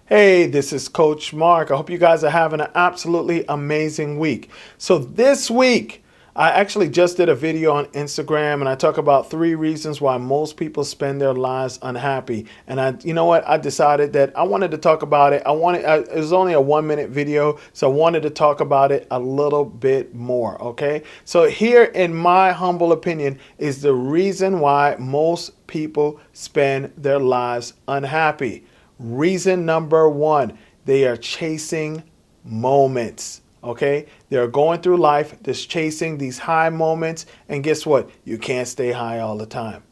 Hey, this is Coach Mark. I hope you guys are having an absolutely amazing week. So this week, I actually just did a video on Instagram and I talk about 3 reasons why most people spend their lives unhappy. And you know what? I decided that I wanted to talk about it. It was only a 1-minute video, so I wanted to talk about it a little bit more. Okay. So here, in my humble opinion, is the reason why most people spend their lives unhappy. Reason number 1, they are chasing moments. Okay, they're going through life just chasing these high moments, and guess what? You can't stay high all the time.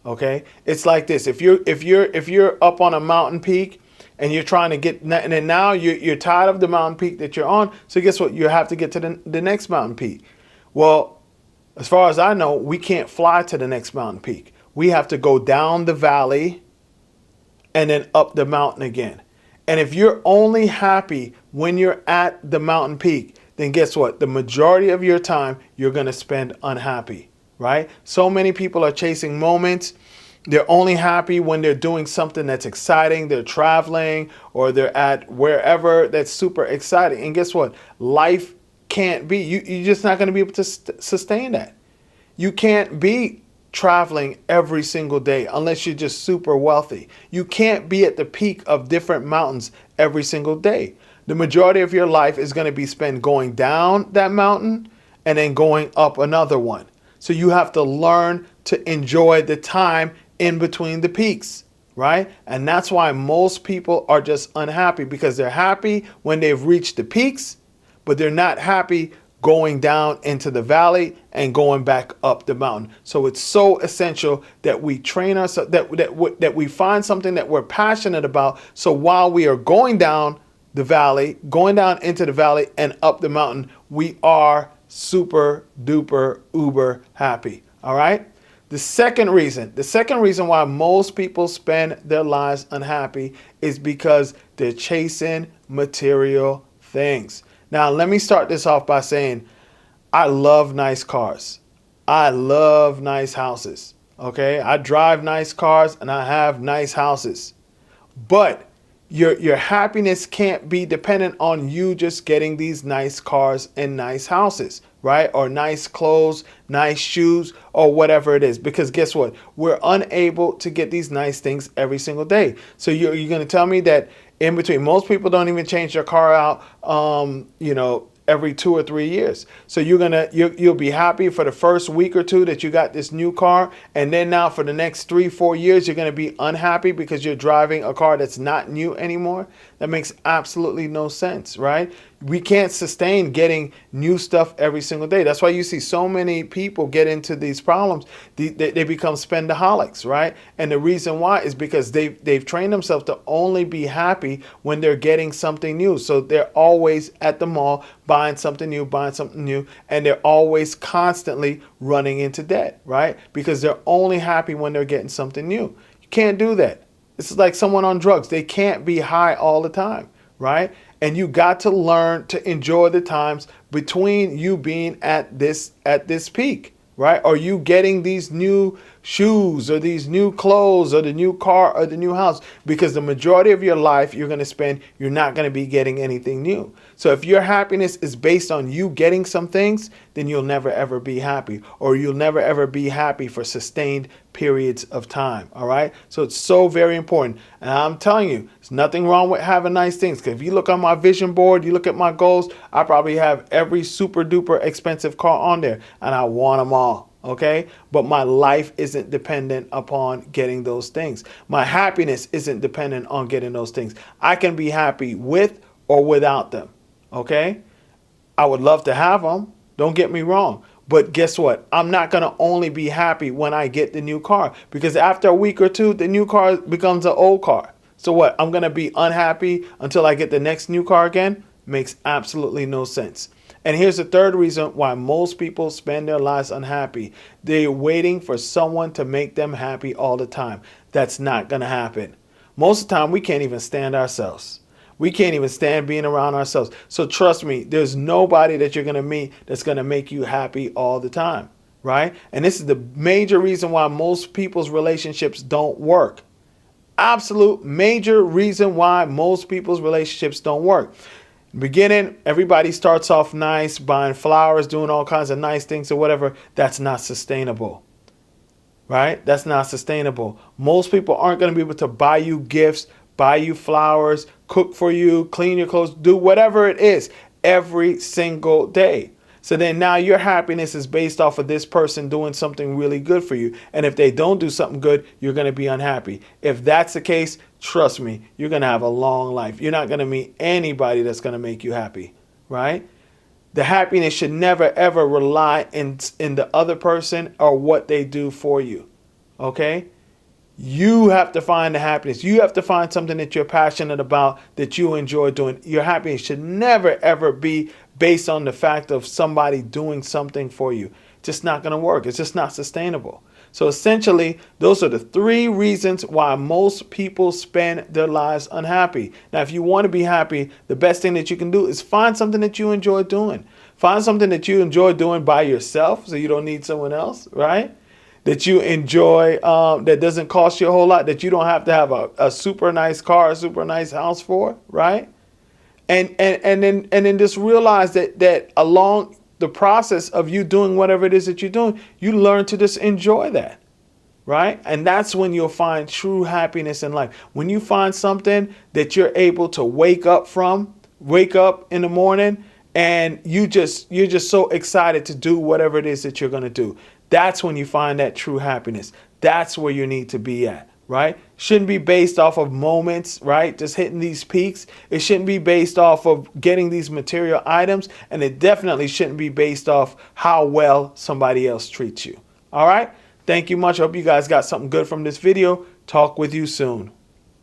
Okay, it's like this: if you're up on a mountain peak and you're trying to get, and then now you're tired of the mountain peak that you're on, so guess what? You have to get to the next mountain peak. Well, as far as I know, we can't fly to the next mountain peak. We have to go down the valley and then up the mountain again. And if you're only happy when you're at the mountain peak, then guess what? The majority of your time you're going to spend unhappy, right? So many people are chasing moments. They're only happy when they're doing something that's exciting. They're traveling or they're at wherever that's super exciting. And guess what? Life can't be. You're just not going to be able to sustain that. You can't be traveling every single day unless you're just super wealthy. You can't be at the peak of different mountains every single day. The majority of your life is going to be spent going down that mountain and then going up another one. So you have to learn to enjoy the time in between the peaks, right? And that's why most people are just unhappy, because they're happy when they've reached the peaks, but they're not happy going down into the valley and going back up the mountain. So it's so essential that we train ourselves, that we find something that we're passionate about. So while we are going down the valley, going down into the valley and up the mountain, we are super duper uber happy. All right. The second reason why most people spend their lives unhappy is because they're chasing material things. Now, let me start this off by saying I love nice cars. I love nice houses. Okay, I drive nice cars and I have nice houses. But your happiness can't be dependent on you just getting these nice cars and nice houses, right? Or nice clothes, nice shoes, or whatever it is. Because guess what? We're unable to get these nice things every single day. So you're going to tell me that in between, most people don't even change their car out, every 2 or 3 years. So you'll be happy for the first week or two that you got this new car, and then now for the next 3-4 years you're going to be unhappy because you're driving a car that's not new anymore. That makes absolutely no sense, right? We can't sustain getting new stuff every single day. That's why you see so many people get into these problems. They become spendaholics, right? And the reason why is because they've trained themselves to only be happy when they're getting something new. So they're always at the mall buying something new, and they're always constantly running into debt, right? Because they're only happy when they're getting something new. You can't do that. This is like someone on drugs. They can't be high all the time, right? And you got to learn to enjoy the times between you being at this peak, right? Or you getting these new shoes or these new clothes or the new car or the new house, because the majority of your life you're not going to be getting anything new. So if your happiness is based on you getting some things, then you'll never ever be happy, or you'll never ever be happy for sustained periods of time. All right. So it's so very important. And I'm telling you, there's nothing wrong with having nice things. Because if you look on my vision board, you look at my goals, I probably have every super duper expensive car on there, and I want them all. Okay. But my life isn't dependent upon getting those things. My happiness isn't dependent on getting those things. I can be happy with or without them. Okay. I would love to have them. Don't get me wrong. But guess what? I'm not going to only be happy when I get the new car, because after a week or two, the new car becomes an old car. So what? I'm going to be unhappy until I get the next new car again? Makes absolutely no sense. And here's the third reason why most people spend their lives unhappy. They're waiting for someone to make them happy all the time. That's not going to happen. Most of the time, we can't even stand ourselves. We can't even stand being around ourselves. So trust me, there's nobody that you're going to meet that's going to make you happy all the time, right? And this is the major reason why most people's relationships don't work. absolute major reason why most people's relationships don't work. Beginning, everybody starts off nice, buying flowers, doing all kinds of nice things or whatever. That's not sustainable, right? That's not sustainable. Most people aren't going to be able to buy you gifts, buy you flowers, cook for you, clean your clothes, do whatever it is every single day. So then now your happiness is based off of this person doing something really good for you. And if they don't do something good, you're going to be unhappy. If that's the case, trust me, you're going to have a long life. You're not going to meet anybody that's going to make you happy, right? The happiness should never, ever rely in the other person or what they do for you, okay? You have to find the happiness. You have to find something that you're passionate about, that you enjoy doing. Your happiness should never, ever be based on the fact of somebody doing something for you. It's just not going to work. It's just not sustainable. So essentially, those are the 3 reasons why most people spend their lives unhappy. Now, if you want to be happy, the best thing that you can do is find something that you enjoy doing. Find something that you enjoy doing by yourself so you don't need someone else, right? That you enjoy, that doesn't cost you a whole lot, that you don't have to have a super nice car, a super nice house for, right? And then just realize that along the process of you doing whatever it is that you're doing, you learn to just enjoy that, right? And that's when you'll find true happiness in life. When you find something that you're able to wake up in the morning, and you're just so excited to do whatever it is that you're going to do. That's when you find that true happiness. That's where you need to be at, right? Shouldn't be based off of moments, right? Just hitting these peaks. It shouldn't be based off of getting these material items. And it definitely shouldn't be based off how well somebody else treats you. All right? Thank you much. I hope you guys got something good from this video. Talk with you soon.